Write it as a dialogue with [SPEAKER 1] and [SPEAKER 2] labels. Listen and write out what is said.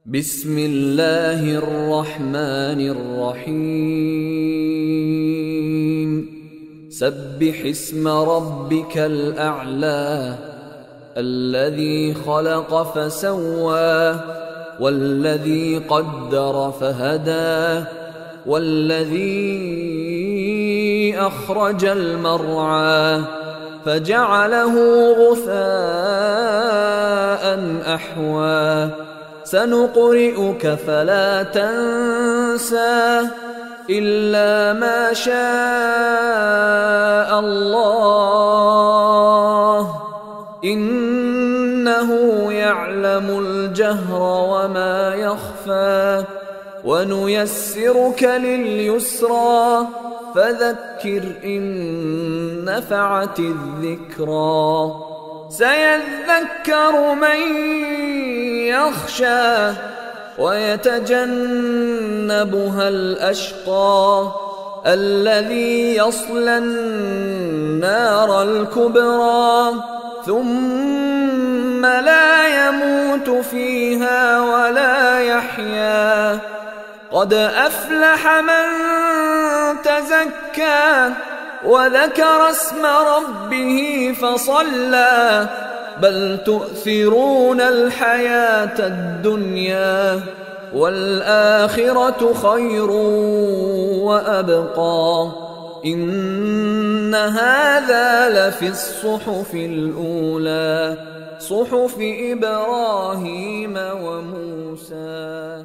[SPEAKER 1] بسم الله الرحمن الرحيم سبح اسم ربك الأعلى الذي خلق فسوى والذي قدر فهدى والذي أخرج المرعى فجعله غثاء أحوى سنقرئك فلا تنسى إلا ما شاء الله إنه يعلم الجهر وما يخفى ونيسرك لليسرى فذكر إن نفعت الذكرى سيذكر من يخشى ويتجنبها الأشقى الذي يصلى النار الكبرى ثم لا يموت فيها ولا يحيا قد أفلح من تزكى وذكر اسم ربه فصلى بل تؤثرون الحياة الدنيا والآخرة خير وأبقى إن هذا لفي الصحف الأولى صحف إبراهيم وموسى.